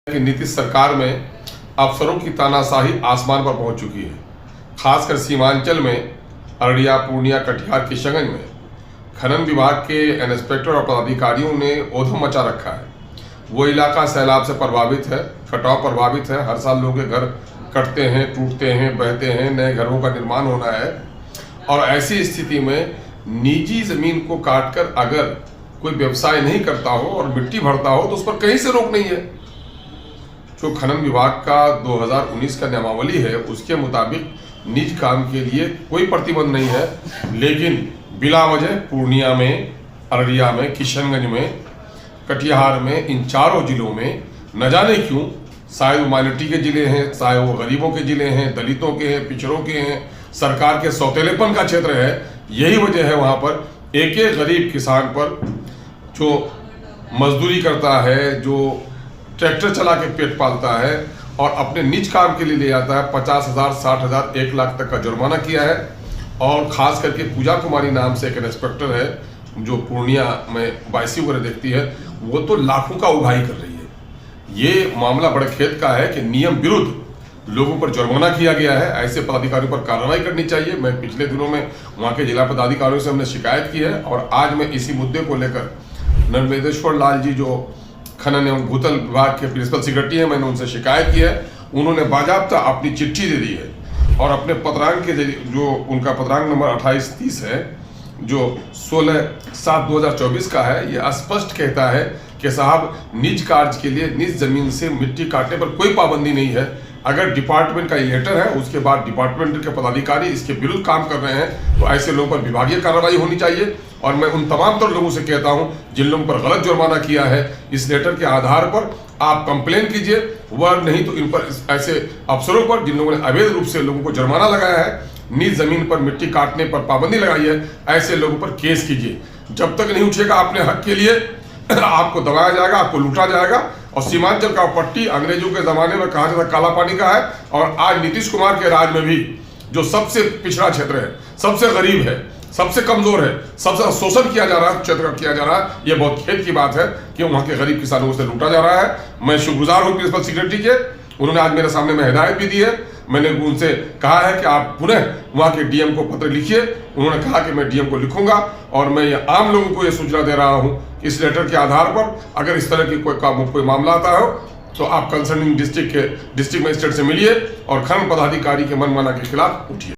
कि नीतीश सरकार में अफसरों की तानाशाही आसमान पर पहुंच चुकी है। खासकर सीमांचल में अररिया, पूर्णिया, कटिहार, किशनगंज में खनन विभाग के इंस्पेक्टर और पदाधिकारियों ने ओधम मचा रखा है। वो इलाका सैलाब से प्रभावित है, कटाव प्रभावित है। हर साल लोगों के घर कटते हैं, टूटते हैं, बहते हैं, नए घरों का निर्माण होना है। और ऐसी स्थिति में निजी जमीन को काटकर अगर कोई व्यवसाय नहीं करता हो और मिट्टी भरता हो तो उस पर कहीं से रोक नहीं है। जो खनन विभाग का 2019 का नियमावली है उसके मुताबिक निज काम के लिए कोई प्रतिबंध नहीं है, लेकिन बिला वजह पूर्णिया में, अररिया में, किशनगंज में, कटिहार में, इन चारों जिलों में न जाने क्यों, शायद वो माइनॉरिटी के जिले हैं, चाहे वो गरीबों के जिले हैं, दलितों के हैं, पिछड़ों के हैं, सरकार के सौतेलेपन का क्षेत्र है। यही वजह है वहाँ पर एक एक गरीब किसान पर जो मजदूरी करता है, जो ट्रैक्टर चला के पेट पालता है और अपने निज काम के लिए ले जाता है, 50,000, 60,000, 1 लाख तक का जुर्माना किया है। और ख़ास करके पूजा कुमारी नाम से एक इंस्पेक्टर है जो पूर्णिया में बाइसी वगैरह देखती है, वो तो लाखों का उगाही कर रही है। ये मामला बड़े खेद का है कि नियम विरुद्ध लोगों पर जुर्माना किया गया है। ऐसे पदाधिकारियों पर कार्रवाई करनी चाहिए। मैं पिछले दिनों में वहाँ के जिला पदाधिकारियों से हमने शिकायत की है और आज मैं इसी मुद्दे को लेकर नर्मदेश्वर लाल जी जो खनन एवं भूतल विभाग के प्रिंसिपल सेक्रेटरी हैं, मैंने उनसे शिकायत की है। उन्होंने बाजाबता अपनी चिट्ठी दे दी है और अपने पत्रांक के जरिए, जो उनका पत्रांक नंबर 2830 है जो 16/7/2024 का है, ये स्पष्ट कहता है कि साहब निज कार्य के लिए निज जमीन से मिट्टी काटने पर कोई पाबंदी नहीं है। अगर डिपार्टमेंट का ये लेटर है उसके बाद डिपार्टमेंट के पदाधिकारी इसके विरुद्ध काम कर रहे हैं तो ऐसे लोगों पर विभागीय कार्रवाई होनी चाहिए। और मैं उन तमाम तर लोगों से कहता हूं जिन लोगों पर गलत जुर्माना किया है, इस लेटर के आधार पर आप कंप्लेन कीजिए, वह नहीं तो इन पर ऐसे अफसरों पर जिन लोगों ने अवैध रूप से लोगों को जुर्माना लगाया है, निज जमीन पर मिट्टी काटने पर पाबंदी लगाई है, ऐसे लोगों पर केस कीजिए। जब तक नहीं उठेगा अपने हक के लिए आपको दबाया जाएगा, आपको लूटा जाएगा। और सीमांचल का पट्टी अंग्रेजों के जमाने में कहा जाता काला पानी का है और आज नीतीश कुमार के राज में भी जो सबसे पिछड़ा क्षेत्र है, सबसे गरीब है, सबसे कमजोर है, सबसे शोषण किया जा रहा है, क्षेत्र किया जा रहा है। ये बहुत खेद की बात है कि वहाँ के गरीब किसानों से लूटा जा रहा है। मैं शुक्रगुजार हूँ प्रिंसिपल सेक्रेटरी के, उन्होंने आज मेरे सामने में हिदायत भी दी है। मैंने उनसे कहा है कि आप पुनः वहाँ के डीएम को पत्र लिखिए। उन्होंने कहा कि मैं डीएम को लिखूंगा और मैं ये आम लोगों को ये सूचना दे रहा हूँ कि इस लेटर के आधार पर अगर इस तरह की कोई मामला आता हो तो आप कंसर्निंग डिस्ट्रिक्ट मजिस्ट्रेट से मिलिए और खनन पदाधिकारी के मनमाना के खिलाफ उठिए।